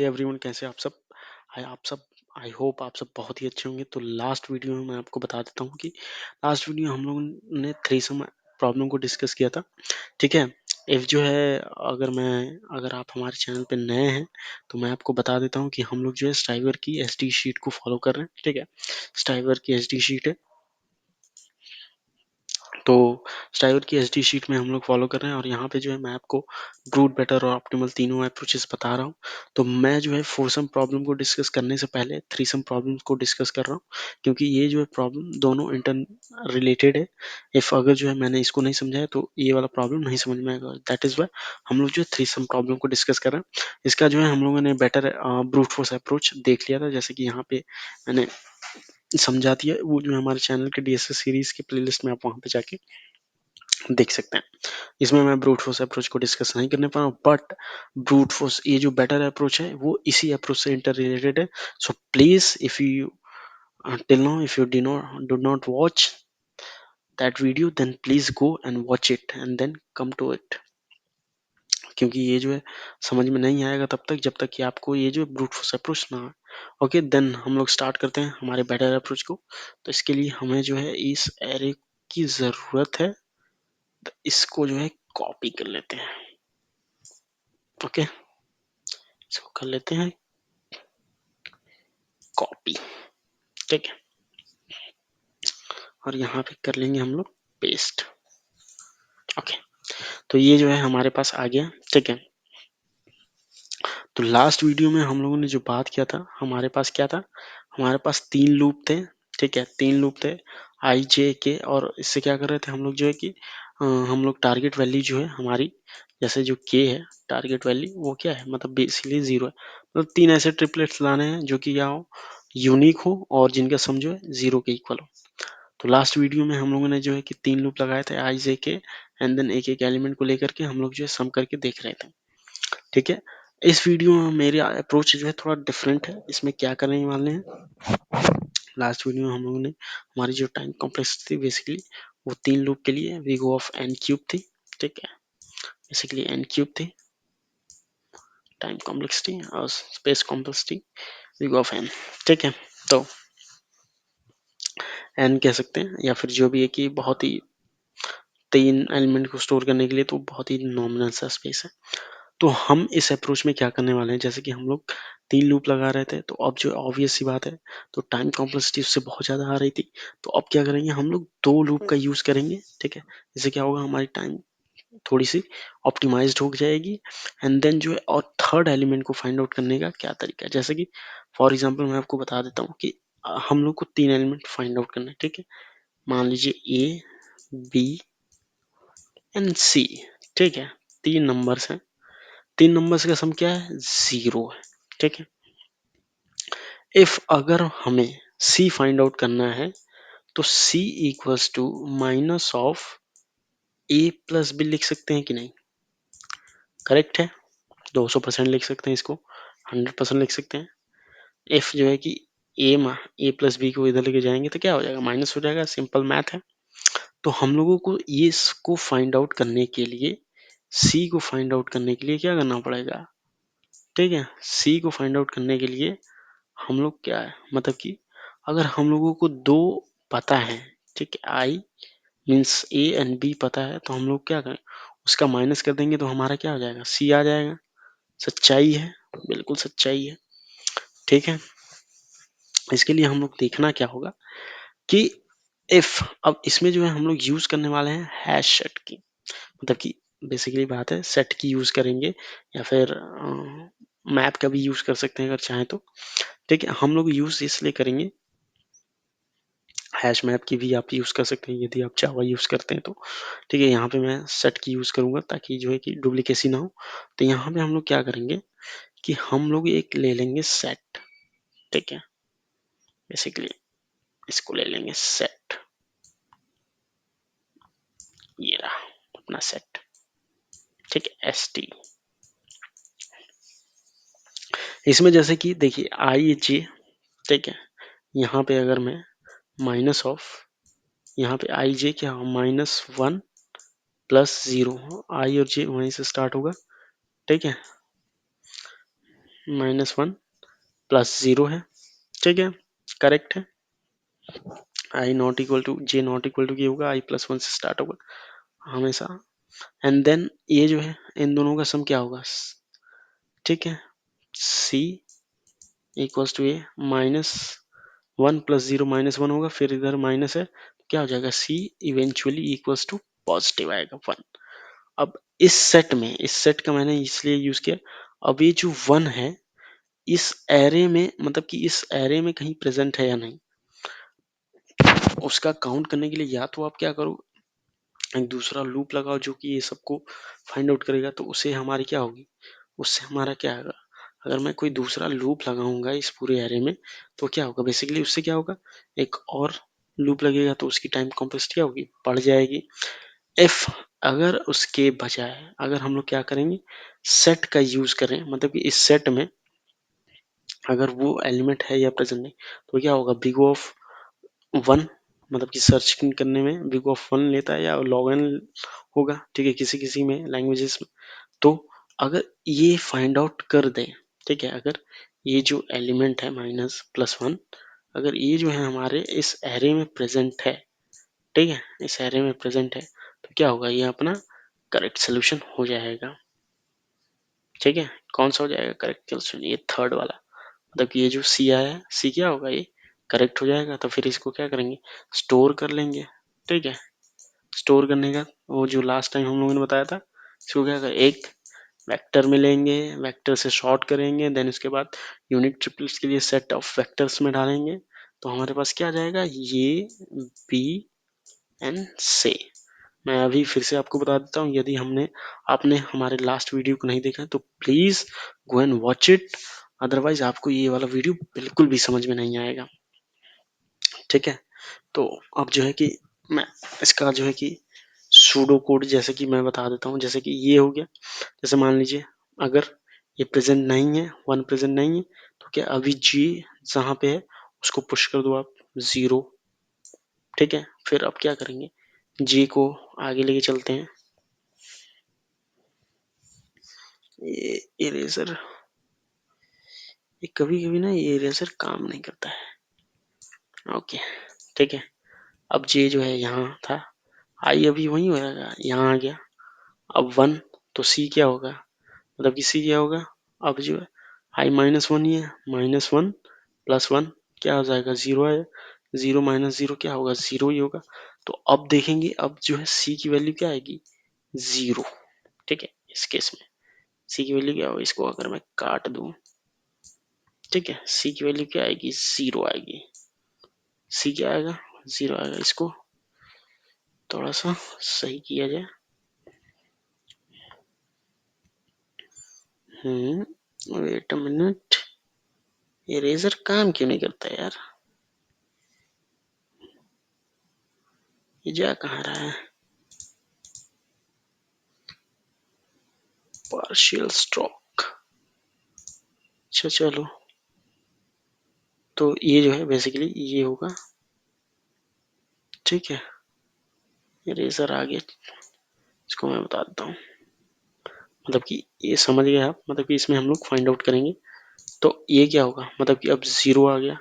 Everyone, कैसे आप सब। आई होप आप सब बहुत ही अच्छे होंगे। तो लास्ट वीडियो में मैं आपको बता देता हूँ कि लास्ट वीडियो हम लोगों ने थ्रीसम प्रॉब्लम को डिस्कस किया था। ठीक है। इफ जो है अगर आप हमारे चैनल पे नए हैं तो मैं आपको बता देता हूँ कि हम लोग जो है स्ट्राइवर की एसडी शीट को फॉलो कर रहे हैं। ठीक है। स्ट्राइवर की एसडी शीट है, तो स्ट्राइवर की एसडी शीट में हम लोग फॉलो कर रहे हैं और यहाँ पे जो है मैं आपको ब्रूट, बेटर और ऑप्टिमल तीनों अप्रोचेस बता रहा हूँ। तो मैं जो है फोरसम प्रॉब्लम को डिस्कस करने से पहले थ्रीसम प्रॉब्लम को डिस्कस कर रहा हूँ, क्योंकि ये जो है प्रॉब्लम दोनों इंटर रिलेटेड है। इफ अगर जो है मैंने इसको नहीं समझाया तो ये वाला प्रॉब्लम नहीं समझ में आएगा। दैट इज वाई हम लोग जो है थ्रीसम प्रॉब्लम को डिस्कस कर रहे हैं। इसका जो है हम लोगों ने बेटर ब्रूट फोर्स अप्रोच देख लिया था, जैसे कि यहाँ पे मैंने समझा दिया। वो जो है हमारे चैनल के डीएसएस सीरीज के प्लेलिस्ट में आप वहाँ पे जाके देख सकते हैं। इसमें मैं ब्रूट फोर्स अप्रोच को डिस्कस नहीं करने पा रहा हूँ, बट ब्रूट फोर्स ये जो बेटर अप्रोच है वो इसी अप्रोच से इंटर रिलेटेड है। So please, if you till now if you do not watch that video, then please go and watch it and then come to it, क्योंकि ये जो है समझ में नहीं आएगा तब तक जब तक कि आपको ये जो ब्रूट फोर्स अप्रोच ना आए। ओके, देन हम लोग स्टार्ट करते हैं हमारे बेटर अप्रोच को। तो इसके लिए हमें जो है इस एरे की जरूरत है, तो इसको जो है कॉपी कर लेते हैं। ओके, इसको कर लेते हैं कॉपी। ठीक है, और यहाँ पे कर लेंगे हम लोग पेस्ट। ओके, तो ये जो है हमारे पास आ गया। ठीक है, तो लास्ट वीडियो में हम लोगों ने जो बात किया था, हमारे पास क्या था, हमारे पास 3 लूप थे। ठीक है, 3 लूप थे आई जे के, और इससे क्या कर रहे थे हम लोग जो है कि हम लोग टारगेट वैल्यू जो है हमारी, जैसे जो के है टारगेट वैल्यू, वो क्या है, मतलब बेसिकली 0 है। मतलब 3 ऐसे ट्रिपलेट्स लाने हैं जो कि क्या हो, यूनिक हो और जिनका सम जो है 0 के इक्वल हो। तो लास्ट वीडियो में हम लोगों ने जो है कि 3 लूप लगाए थे आई जे के, एंड देन एक एक एलिमेंट को लेकर के हम लोग जो है सम करके देख रहे थे। ठीक है, इस वीडियो में मेरा अप्रोच जो है थोड़ा डिफरेंट है। इसमें क्या करने वाले हैं, लास्ट वीडियो में हम लोगों ने हमारी जो टाइम कॉम्प्लेक्सिटी थी बेसिकली वो 3 लूप के लिए वी गो ऑफ एन क्यूब थी। ठीक है, बेसिकली एन क्यूब थी टाइम कॉम्प्लेक्सिटी, और स्पेस कॉम्प्लेक्सिटी वी गो ऑफ एन। ठीक है, तो एन कह सकते हैं, या फिर जो भी है कि बहुत ही 3 एलिमेंट को स्टोर करने के लिए तो बहुत ही नॉमिनल सा स्पेस है। तो हम इस अप्रोच में क्या करने वाले हैं, जैसे कि हम लोग 3 लूप लगा रहे थे, तो अब जो ऑब्वियस सी बात है, तो टाइम कॉम्प्लेक्सिटी उससे बहुत ज़्यादा आ रही थी। तो अब क्या करेंगे, हम लोग 2 लूप का यूज़ करेंगे। ठीक है, इससे क्या होगा, हमारी टाइम थोड़ी सी ऑप्टिमाइज्ड हो जाएगी। एंड देन जो है, और थर्ड एलिमेंट को फाइंड आउट करने का क्या तरीका है, जैसे कि फॉर एग्जाम्पल मैं आपको बता देता हूँ कि हम लोग को 3 एलिमेंट फाइंड आउट करना है। ठीक है, मान लीजिए ए, बी एंड सी। ठीक है, 3 नंबर्स हैं। 3 नंबर्स का सम क्या है, 0 है। ठीक है, इफ अगर हमें सी फाइंड आउट करना है तो C equals to minus of A plus B लिख सकते हैं कि नहीं, करेक्ट है। 200% लिख सकते हैं इसको, 100% लिख सकते हैं। इफ जो है कि ए प्लस बी को इधर लेके जाएंगे तो क्या हो जाएगा, माइनस हो जाएगा, सिंपल मैथ है। तो हम लोगों को ये इसको फाइंड आउट करने के लिए, सी को फाइंड आउट करने के लिए क्या करना पड़ेगा। ठीक है, सी को फाइंड आउट करने के लिए हम लोग क्या है, मतलब कि अगर हम लोगों को 2 पता है, ठीक है, I means A and B पता है, तो हम लोग क्या करें, उसका माइनस कर देंगे तो हमारा क्या हो जाएगा, सी आ जाएगा। सच्चाई है, बिल्कुल सच्चाई है। ठीक है, इसके लिए हम लोग देखना क्या होगा कि इफ, अब इसमें जो है हम लोग यूज करने वाले हैं हैश सेट की, मतलब कि बेसिकली बात है सेट की यूज करेंगे, या फिर मैप का भी यूज कर सकते हैं अगर चाहें तो। ठीक है, हम लोग यूज इसलिए करेंगे, हैश मैप की भी आप यूज कर सकते हैं यदि आप जावा यूज करते हैं तो। ठीक है, यहाँ पे मैं सेट की यूज करूंगा ताकि जो है कि डुप्लीकेसी ना हो। तो यहाँ पे हम लोग क्या करेंगे कि हम लोग एक ले लेंगे सेट। ठीक है, बेसिकली इसको ले लेंगे सेट, ये रहा अपना सेट। ठीक है, एस टी, इसमें जैसे कि देखिए आई जे। ठीक है, यहाँ पे अगर मैं माइनस ऑफ, यहाँ पे आई जे क्या हो, -1 + 0, आई और जे वहीं से स्टार्ट होगा। ठीक है, -1 प्लस 0 है, ठीक है, करेक्ट है। I not equal to J not equal to क्या होगा, i+1 से स्टार्ट होगा हमेशा। एंड देन ये जो है इन दोनों का सम क्या होगा, ठीक है, c equals to A -1 plus 0 -1 होगा, फिर इधर माइनस है तो क्या हो जाएगा, c eventually equals to positive आएगा 1। अब इस सेट का मैंने इसलिए यूज किया, अब ये जो 1 है इस एरे में, मतलब कि इस एरे में कहीं प्रेजेंट है या नहीं, उसका काउंट करने के लिए या तो आप क्या करो, एक दूसरा लूप लगाओ जो कि ये सबको फाइंड आउट करेगा, तो उससे हमारी क्या होगी, उससे हमारा क्या होगा, अगर मैं कोई दूसरा लूप लगाऊंगा इस पूरे एरे में तो क्या होगा, बेसिकली उससे क्या होगा, एक और लूप लगेगा तो उसकी टाइम कॉम्प्लेक्सिटी क्या होगी, बढ़ जाएगी। इफ अगर उसके बजाय अगर हम लोग क्या करेंगे, सेट का यूज करें, मतलब कि इस सेट में अगर वो एलिमेंट है या प्रेजेंट नहीं, तो क्या होगा, बिग ऑफ 1, मतलब कि सर्च करने में बिग ऑफ 1 लेता है या लॉग एन होगा, ठीक है, किसी किसी में लैंग्वेजेस में। तो अगर ये फाइंड आउट कर दे, ठीक है, अगर ये जो एलिमेंट है -+1, अगर ये जो है हमारे इस एरे में प्रेजेंट है, ठीक है, इस एरे में प्रेजेंट है, तो क्या होगा, ये अपना करेक्ट सोल्यूशन हो जाएगा, ठीक है। कौन सा हो जाएगा करेक्ट सोल्यूशन, ये थर्ड वाला, मतलब कि ये जो सी आया है, सी क्या होगा, ये करेक्ट हो जाएगा। तो फिर इसको क्या करेंगे, स्टोर कर लेंगे, ठीक है। स्टोर करने का वो जो लास्ट टाइम हम लोगों ने बताया था, इसको क्या कर, एक वेक्टर में लेंगे, वेक्टर से शॉर्ट करेंगे, देन उसके बाद यूनिट ट्रिपल्स के लिए सेट ऑफ वेक्टर्स में डालेंगे, तो हमारे पास क्या आ जाएगा, ये बी एन से। मैं अभी फिर से आपको बता देता हूँ, यदि आपने हमारे लास्ट वीडियो को नहीं देखा तो please go and watch it, otherwise आपको ये वाला वीडियो बिल्कुल भी समझ में नहीं आएगा, ठीक है। तो अब जो है कि मैं इसका जो है कि सूडो कोड जैसे कि मैं बता देता हूँ, जैसे कि ये हो गया, जैसे मान लीजिए अगर ये प्रेजेंट नहीं है, 1 प्रेजेंट नहीं है, तो क्या अभी जी जहाँ पे है उसको पुश कर दो आप 0, ठीक है। फिर अब क्या करेंगे, जी को आगे लेके चलते हैं, ये इरेजर, ये कभी कभी ना ये इरेजर काम नहीं करता है, ओके, ठीक है। अब जे जो है यहाँ था, आई अभी वही होगा, यहाँ आ गया, अब 1, तो सी क्या होगा, मतलब कि सी क्या होगा, अब जो है आई -1 ही है, -1 प्लस 1 क्या हो जाएगा, 0 है, 0 - 0 क्या होगा, 0 ही होगा। तो अब देखेंगे, अब जो है सी की वैल्यू क्या आएगी, 0, ठीक है। इस केस में सी की वैल्यू क्या होगी, इसको अगर मैं काट दूं, ठीक है, सी की वैल्यू क्या आएगी, 0 आएगी, सी क्या आएगा, 0 आएगा। इसको थोड़ा सा सही किया जाए, वेट अ मिनट, इरेजर काम क्यों नहीं करता यार, ये जा कहाँ रहा है, पार्शियल स्ट्रोक, अच्छा चलो, तो ये जो है बेसिकली ये होगा, ठीक है। इरेजर आ गया, इसको मैं बता देता हूँ, मतलब कि ये समझ गए आप, मतलब कि इसमें हम लोग फाइंड आउट करेंगे, तो ये क्या होगा, मतलब कि अब 0 आ गया,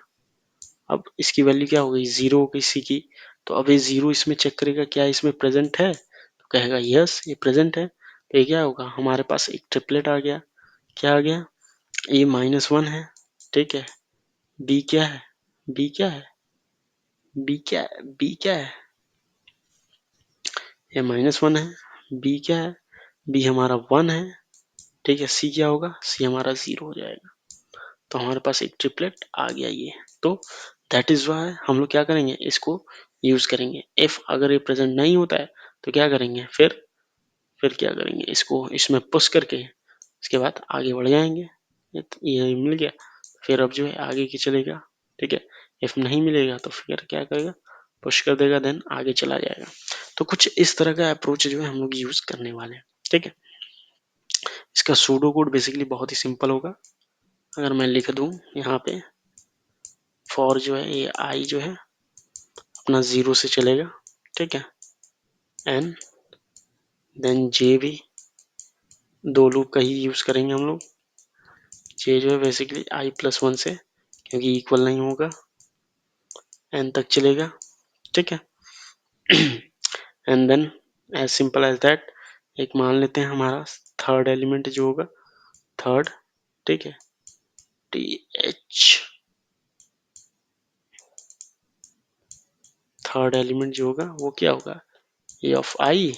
अब इसकी वैल्यू क्या हो गई, 0 हो गई सी की, तो अब ये 0 इसमें चेक करेगा क्या इसमें प्रेजेंट है, तो कहेगा यस ये प्रेजेंट है, तो ये क्या होगा, हमारे पास एक ट्रिपलेट आ गया, क्या आ गया, ये -1 है, ठीक है, बी क्या है, बी क्या है, बी क्या है, बी क्या है, ये -1 है, बी क्या है, बी हमारा 1 है, ठीक है, सी क्या होगा, सी हमारा 0 हो जाएगा, तो हमारे पास एक ट्रिपलेट आ गया ये। तो दैट इज वाई हम लोग क्या करेंगे, इसको यूज करेंगे। इफ अगर ये प्रेजेंट नहीं होता है तो क्या करेंगे, फिर क्या करेंगे, इसको इसमें पुश करके इसके बाद आगे बढ़ जाएंगे, ये मिल गया, फिर अब जो है आगे की चलेगा, ठीक है। इफ नहीं मिलेगा तो फिर क्या करेगा, पुश कर देगा, देन आगे चला जाएगा। तो कुछ इस तरह का अप्रोच जो है हम लोग यूज करने वाले हैं, ठीक है। इसका सूडो कोड बेसिकली बहुत ही सिंपल होगा, अगर मैं लिख दूं यहाँ पे, फॉर जो है ये आई जो है अपना 0 से चलेगा, ठीक है, एन देन जे भी, दो लूप का ही यूज करेंगे हम लोग, जे जो है बेसिकली i+1 से, क्योंकि इक्वल नहीं होगा, n तक चलेगा, ठीक है। And then as simple as that एक मान लेते हैं हमारा थर्ड एलिमेंट जो होगा, थर्ड, ठीक है, टी एच, थर्ड एलिमेंट जो होगा वो क्या होगा, A of I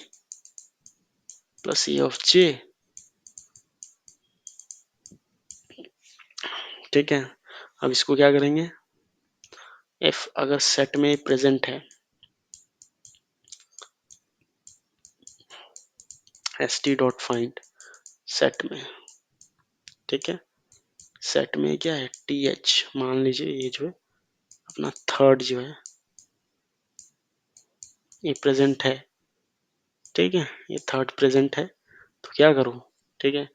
plus A of J, ठीक है। अब इसको क्या करेंगे, एफ अगर सेट में प्रेजेंट है, S T dot find set में, ठीक है, सेट में क्या है, टी एच, मान लीजिए ये जो है अपना थर्ड जो है ये प्रेजेंट है, ठीक है, ये थर्ड प्रेजेंट है, तो क्या करो, ठीक है,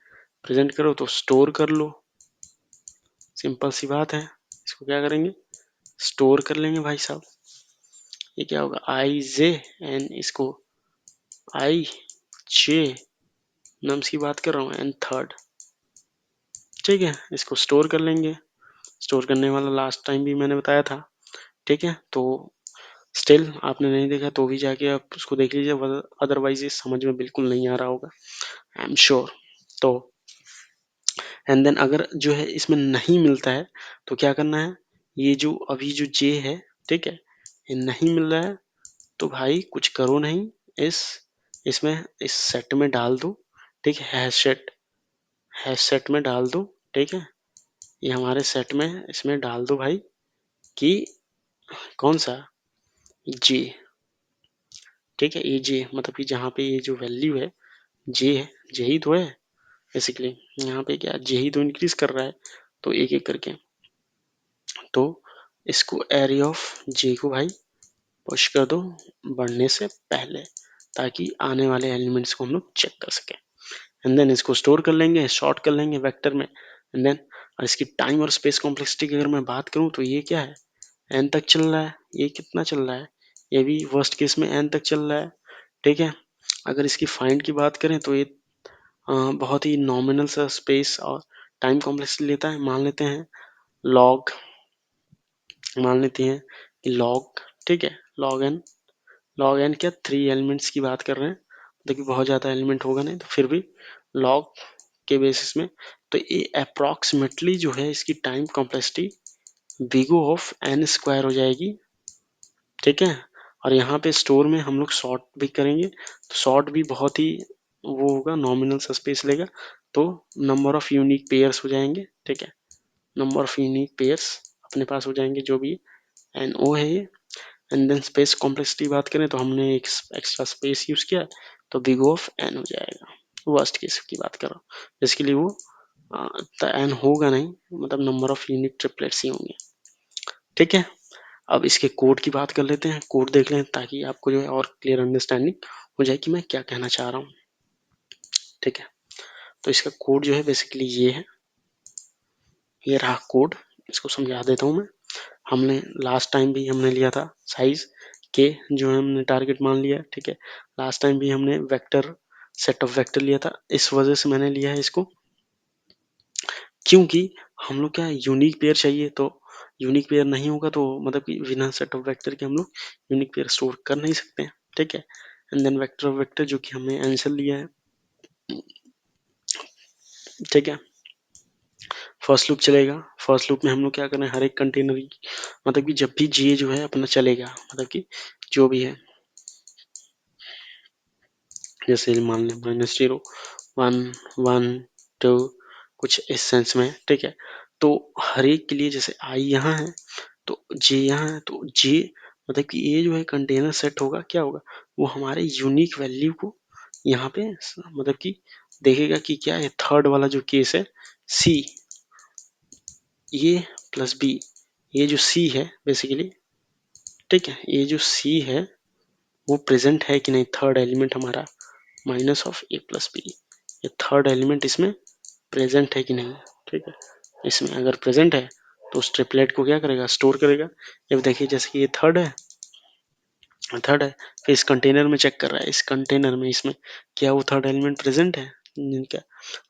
प्रेजेंट करो तो स्टोर कर लो, सिंपल सी बात है। इसको क्या करेंगे, स्टोर कर लेंगे भाई साहब। ये क्या होगा, आई जे एन, इसको आई जे, नम्स की बात कर रहा हूँ, एन थर्ड, ठीक है, इसको स्टोर कर लेंगे। स्टोर करने वाला लास्ट टाइम भी मैंने बताया था, ठीक है। तो स्टिल आपने नहीं देखा तो भी जाके आप उसको देख लीजिए, अदरवाइज ये समझ में बिल्कुल नहीं आ रहा होगा, आई एम श्योर। तो एंड देन अगर जो है इसमें नहीं मिलता है तो क्या करना है, ये जो अभी जो जे है, ठीक है, ये नहीं मिल रहा है तो भाई कुछ करो नहीं, इस इसमें इस सेट में डाल दो, ठीक है, हैश सेट में डाल दो, ठीक है, ये हमारे सेट में इसमें डाल दो भाई, कि कौन सा, जे, ठीक है, ये जे मतलब कि जहाँ पे ये जो वैल्यू है जे है, जे ही तो है बेसिकली, यहाँ पे क्या जे ही तो इंक्रीज कर रहा है, तो एक एक करके, तो इसको एरे ऑफ जे को भाई पुश कर दो बढ़ने से पहले, ताकि आने वाले एलिमेंट्स को हम लोग चेक कर सकें। एंड देन इसको स्टोर कर लेंगे, शॉर्ट कर लेंगे वेक्टर में, एंड देन इसकी टाइम और स्पेस कॉम्प्लेक्सिटी की अगर मैं बात करूं तो ये क्या है, एन तक चल रहा है, ये कितना चल रहा है, ये भी वर्स्ट केस में एन तक चल रहा है, ठीक है। अगर इसकी फाइंड की बात करें तो ये बहुत ही नॉमिनल सा स्पेस और टाइम कॉम्प्लेक्सिटी लेता है, मान लेते हैं लॉग, मान लेते हैं कि लॉग, ठीक है, लॉग एन क्या 3 एलिमेंट्स की बात कर रहे हैं, देखिए बहुत ज़्यादा एलिमेंट होगा नहीं तो फिर भी लॉग के बेसिस में, तो ये अप्रॉक्सीमेटली जो है इसकी time complexity big O of n square हो जाएगी, ठीक है। और यहाँ पे स्टोर में हम लोग सॉर्ट भी करेंगे, तो सॉर्ट भी बहुत ही वो होगा, नॉमिनल सा स्पेस लेगा, तो नंबर ऑफ यूनिक पेयर्स हो जाएंगे, ठीक है, नंबर ऑफ यूनिक पेयर्स अपने पास हो जाएंगे जो भी एन ओ है ये। एंड देन स्पेस कॉम्प्लेक्सिटी बात करें तो हमने एक एक्स्ट्रा स्पेस यूज किया, तो बिग ऑफ एन हो जाएगा, वर्स्ट केस की बात कर रहा हूँ, जिसके लिए वो एन होगा नहीं, मतलब नंबर ऑफ यूनिक ट्रिपलेट्स ही होंगे, ठीक है। अब इसके कोड की बात कर लेते हैं, कोड देख लें ताकि आपको जो है और क्लियर अंडरस्टैंडिंग हो जाए कि मैं क्या कहना चाह रहा हूँ, ठीक है। तो इसका कोड जो है बेसिकली ये है, ये रहा कोड, इसको समझा देता हूँ मैं। हमने लास्ट टाइम भी हमने लिया था साइज के, जो है हमने टारगेट मान लिया, ठीक है। लास्ट टाइम भी हमने वेक्टर, सेट ऑफ वेक्टर लिया था, इस वजह से मैंने लिया है इसको, क्योंकि हम लोग क्या यूनिक पेयर चाहिए, तो यूनिक पेयर नहीं होगा तो मतलब कि बिना सेट ऑफ वेक्टर के हम लोग यूनिक पेयर स्टोर कर नहीं सकते हैं, ठीक है। And then vector of vector जो कि हमने आंसर लिया है, ठीक है। फर्स्ट लूप चलेगा, फर्स्ट लूप में हम लोग क्या कर रहे हैं, हर एक कंटेनर मतलब कि जब भी जे जो है अपना चलेगा, मतलब कि जो भी है, जैसे मान लें -0 1 1 2 कुछ इस सेंस में, ठीक है। तो हर एक के लिए जैसे आई यहाँ है तो जे यहाँ है, तो जे मतलब कि ये जो है कंटेनर सेट होगा, क्या होगा, वो हमारे यूनिक वैल्यू को यहाँ पे मतलब कि देखेगा कि क्या है, थर्ड वाला जो केस है सी, ये प्लस बी, ये जो सी है बेसिकली, ठीक है, ये जो सी है वो प्रेजेंट है कि नहीं, थर्ड एलिमेंट हमारा minus of A plus B, ये थर्ड एलिमेंट इसमें प्रेजेंट है कि नहीं, ठीक है। इसमें अगर प्रेजेंट है तो उस ट्रिपलेट को क्या करेगा, स्टोर करेगा। जब देखिए जैसे कि ये थर्ड है, फिर इस कंटेनर में चेक कर रहा है, इस कंटेनर में इसमें क्या वो थर्ड एलिमेंट प्रेजेंट है, क्या,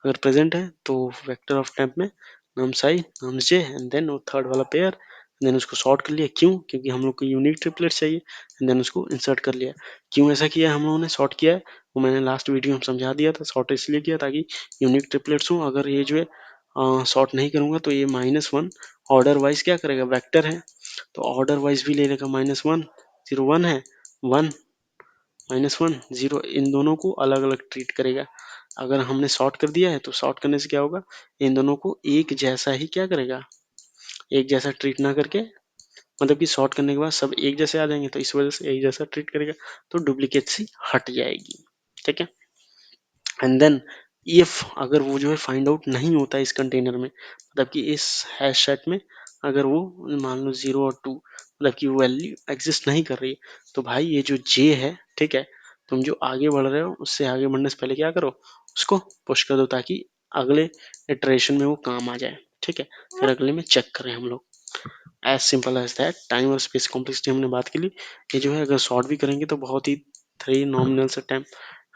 अगर प्रेजेंट है तो वेक्टर ऑफ टेम्प में nums I nums j and then वो थर्ड वाला पेयर, देन उसको सॉर्ट कर लिया। क्यों? क्योंकि हम लोग को यूनिक ट्रिपलेट चाहिए, एंड देन उसको इंसर्ट कर लिया। क्यों ऐसा किया हम लोगों ने, सॉर्ट किया है वो मैंने लास्ट वीडियो में समझा दिया था। सॉर्ट इसलिए किया ताकि यूनिक ट्रिपलेट्स हो। अगर ये जो है सॉर्ट नहीं करूंगा तो ये -1 ऑर्डर वाइज क्या करेगा, वेक्टर है तो ऑर्डर वाइज भी ले लेगा। -1 0 1 है, 1 -1 0, इन दोनों को अलग अलग ट्रीट करेगा। अगर हमने सॉर्ट कर दिया है तो सॉर्ट करने से क्या होगा, इन दोनों को एक जैसा ही क्या करेगा, एक जैसा ट्रीट ना करके, मतलब कि सॉर्ट करने के बाद सब एक जैसे आ जाएंगे तो इस वजह से एक जैसा ट्रीट करेगा, तो डुप्लीकेसी हट जाएगी। ठीक है, एंड देन इफ अगर वो जो है फाइंड आउट नहीं होता है इस कंटेनर में, मतलब कि इस हैश सेट में अगर वो मान लो 0 और 2 मतलब कि वो वैल्यू एग्जिस्ट नहीं कर रही है, तो भाई ये जो जे है, ठीक है, तुम जो आगे बढ़ रहे हो उससे आगे बढ़ने से पहले क्या करो, उसको पुश कर दो ताकि अगले इटरेशन में वो काम आ जाए। ठीक है, फिर अगले में चेक करें हम लोग। As simple as that. Time और स्पेस कॉम्प्लेक्सिटी हमने बात की ली। ये जो है अगर सॉर्ट भी करेंगे तो बहुत ही 3 नॉमिनल से टाइम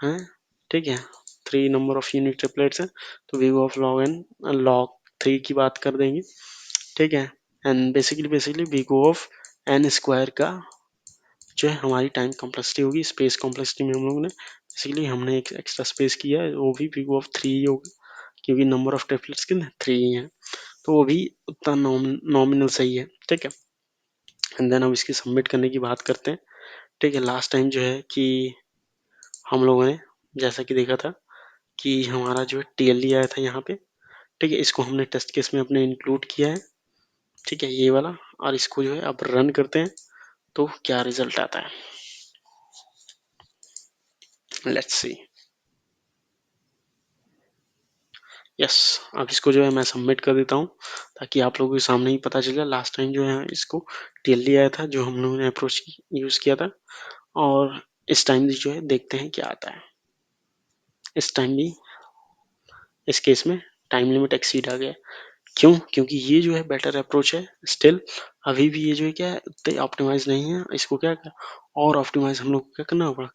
है। ठीक है, 3 नंबर ऑफ यूनिक ट्रिपलेट्स है, तो वी ऑफ लॉग एन लॉग 3 की बात कर देंगे। ठीक है, एंड बेसिकली वी ऑफ एन स्क्वायर का जो है हमारी टाइम कॉम्प्लेक्सिटी होगी। स्पेस कॉम्प्लेक्सिटी में हम लोगों ने बेसिकली हमने एक एक्स्ट्रा स्पेस किया है, वो भी वी ऑफ 3 ही होगा क्योंकि नंबर ऑफ ट्रिपलेट्स कितने 3 ही है, तो वो भी उतना नॉमिनल सही है। ठीक है, एंड देन अब इसकी सबमिट करने की बात करते हैं। ठीक है, लास्ट टाइम जो है कि हम लोगों ने जैसा कि देखा था कि हमारा जो है टीएलडी आया था यहाँ पे। ठीक है, इसको हमने टेस्ट केस में अपने इंक्लूड किया है। ठीक है, ये वाला, और इसको जो है अब रन करते हैं तो क्या रिजल्ट आता है, लेट्स सी। यस, अब इसको जो है मैं सबमिट कर देता हूँ ताकि आप लोगों के सामने ही पता चले। लास्ट टाइम जो है इसको टीएलडी आया था जो हम लोगों ने अप्रोच यूज किया था, और इस टाइम जो है देखते हैं क्या आता है। इस टाइम भी इस केस में टाइम लिमिट एक्सीड आ गया। क्यों? क्योंकि ये जो है बेटर अप्रोच है। स्टिल अभी भी ये जो है क्या है उतने ऑप्टिमाइज नहीं है। इसको क्या और ऑप्टिमाइज हम लोग को क्या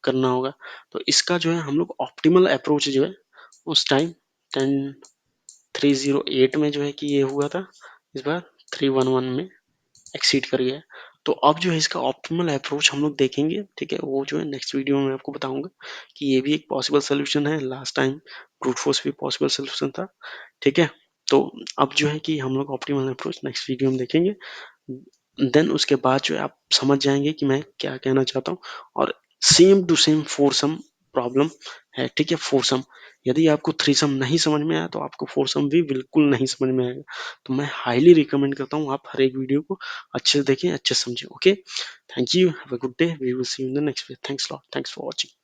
करना होगा। तो इसका जो है हम लोग ऑप्टिमल अप्रोच जो है उस टाइम 10308 में जो है कि ये हुआ था, इस बार 311 में एक्सीड कर गया। तो अब जो है इसका ऑप्टिमल अप्रोच हम लोग देखेंगे। ठीक है, वो जो है नेक्स्ट वीडियो में आपको बताऊंगा कि ये भी एक पॉसिबल सोल्यूशन है। लास्ट टाइम ब्रूट फोर्स भी पॉसिबल सोल्यूशन था। ठीक है, तो अब जो है कि हम लोग ऑप्टिमल अप्रोच नेक्स्ट वीडियो में देखेंगे। देन उसके बाद जो है आप समझ जाएंगे कि मैं क्या कहना चाहता हूँ। और same to same foursome problem है। ठीक है, फोरसम, यदि आपको थ्रीसम नहीं समझ में आया तो आपको फोरसम भी बिल्कुल नहीं समझ में आएगा। तो मैं हाईली रिकमेंड करता हूँ आप हर एक वीडियो को अच्छे से देखें, अच्छे से समझें। Okay, thank you, have a good day, we will see you in the next video. Thanks lot, thanks for watching.